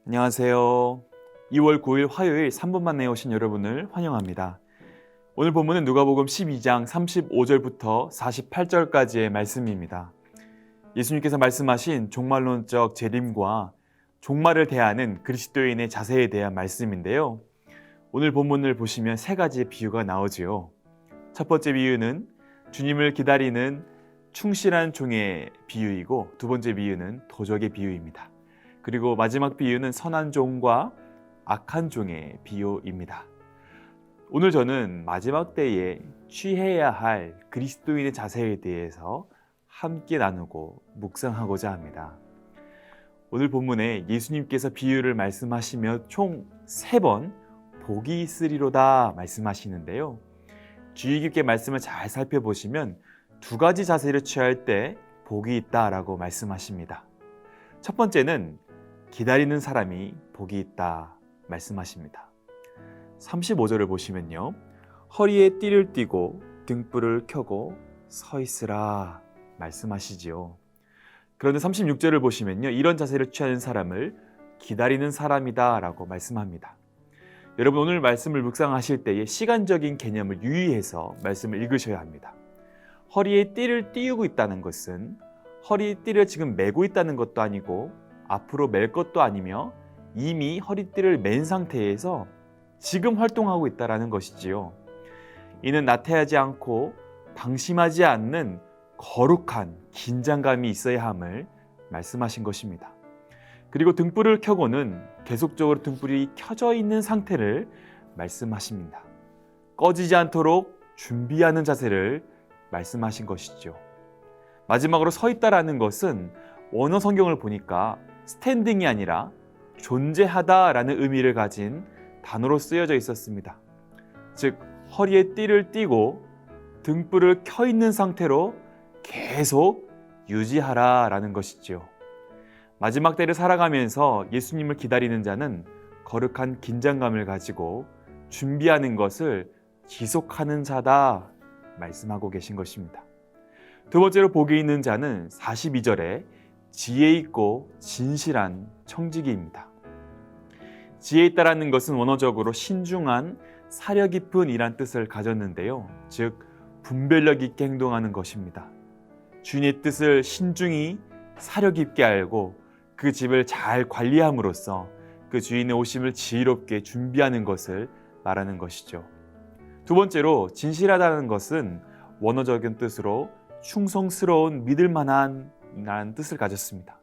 안녕하세요. 2월 9일 화요일 3분 만에 오신 여러분을 환영합니다. 오늘 본문은 누가복음 12장 35절부터 48절까지의 말씀입니다. 예수님께서 말씀하신 종말론적 재림과 종말을 대하는 그리스도인의 자세에 대한 말씀인데요. 오늘 본문을 보시면 세 가지의 비유가 나오지요. 첫 번째 비유는 주님을 기다리는 충실한 종의 비유이고, 두 번째 비유는 도적의 비유입니다. 그리고 마지막 비유는 선한 종과 악한 종의 비유입니다. 오늘 저는 마지막 때에 취해야 할 그리스도인의 자세에 대해서 함께 나누고 묵상하고자 합니다. 오늘 본문에 예수님께서 비유를 말씀하시며 총 3번 복이 있으리로다 말씀하시는데요. 주의 깊게 말씀을 잘 살펴보시면 2가지 자세를 취할 때 복이 있다라고 말씀하십니다. 첫 번째는 기다리는 사람이 복이 있다 말씀하십니다. 35절을 보시면요. 허리에 띠를 띠고 등불을 켜고 서 있으라 말씀하시지요. 그런데 36절을 보시면요. 이런 자세를 취하는 사람을 기다리는 사람이다 라고 말씀합니다. 여러분, 오늘 말씀을 묵상하실 때에 시간적인 개념을 유의해서 말씀을 읽으셔야 합니다. 허리에 띠를 띄우고 있다는 것은 허리에 띠를 지금 메고 있다는 것도 아니고 앞으로 멜 것도 아니며 이미 허리띠를 맨 상태에서 지금 활동하고 있다는 것이지요. 이는 나태하지 않고 방심하지 않는 거룩한 긴장감이 있어야 함을 말씀하신 것입니다. 그리고 등불을 켜고는 계속적으로 등불이 켜져 있는 상태를 말씀하십니다. 꺼지지 않도록 준비하는 자세를 말씀하신 것이죠. 마지막으로 서 있다라는 것은 원어 성경을 보니까 스탠딩이 아니라 존재하다라는 의미를 가진 단어로 쓰여져 있었습니다. 즉, 허리에 띠를 띠고 등불을 켜 있는 상태로 계속 유지하라라는 것이지요. 마지막 때를 살아가면서 예수님을 기다리는 자는 거룩한 긴장감을 가지고 준비하는 것을 지속하는 자다 말씀하고 계신 것입니다. 두 번째로 복이 있는 자는 42절에 지혜 있고 진실한 청지기입니다. 지혜 있다라는 것은 원어적으로 신중한, 사려 깊은 이란 뜻을 가졌는데요. 즉, 분별력 있게 행동하는 것입니다. 주인의 뜻을 신중히 사려 깊게 알고 그 집을 잘 관리함으로써 그 주인의 오심을 지혜롭게 준비하는 것을 말하는 것이죠. 두 번째로 진실하다는 것은 원어적인 뜻으로 충성스러운, 믿을 만한 라는 뜻을 가졌습니다.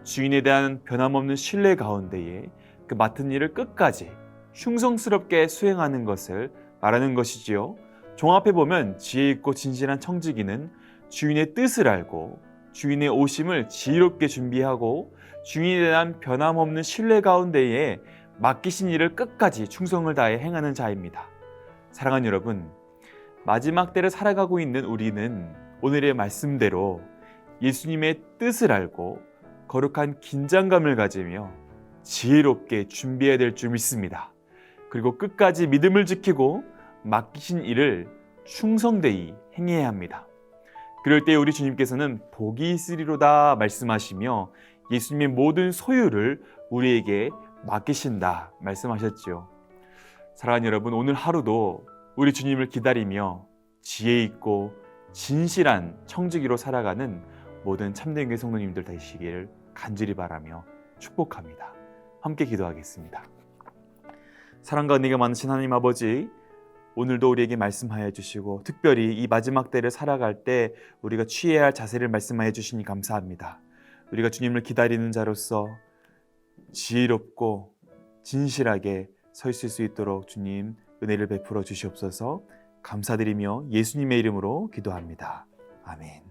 주인에 대한 변함없는 신뢰 가운데에 그 맡은 일을 끝까지 흉성스럽게 수행하는 것을 말하는 것이지요. 종합해보면 지혜 있고 진실한 청지기는 주인의 뜻을 알고 주인의 오심을 지혜롭게 준비하고 주인에 대한 변함없는 신뢰 가운데에 맡기신 일을 끝까지 충성을 다해 행하는 자입니다. 사랑하는 여러분, 마지막 때를 살아가고 있는 우리는 오늘의 말씀대로 예수님의 뜻을 알고 거룩한 긴장감을 가지며 지혜롭게 준비해야 될 줄 믿습니다. 그리고 끝까지 믿음을 지키고 맡기신 일을 충성되이 행해야 합니다. 그럴 때 우리 주님께서는 복이 있으리로다 말씀하시며 예수님의 모든 소유를 우리에게 맡기신다 말씀하셨지요. 사랑하는 여러분, 오늘 하루도 우리 주님을 기다리며 지혜 있고 진실한 청지기로 살아가는 모든 참된 교회 성도님들 되시기를 간절히 바라며 축복합니다. 함께 기도하겠습니다. 사랑과 은혜가 많으신 하나님 아버지, 오늘도 우리에게 말씀하여 주시고 특별히 이 마지막 때를 살아갈 때 우리가 취해야 할 자세를 말씀하여 주시니 감사합니다. 우리가 주님을 기다리는 자로서 지혜롭고 진실하게 서 있을 수 있도록 주님 은혜를 베풀어 주시옵소서. 감사드리며 예수님의 이름으로 기도합니다. 아멘.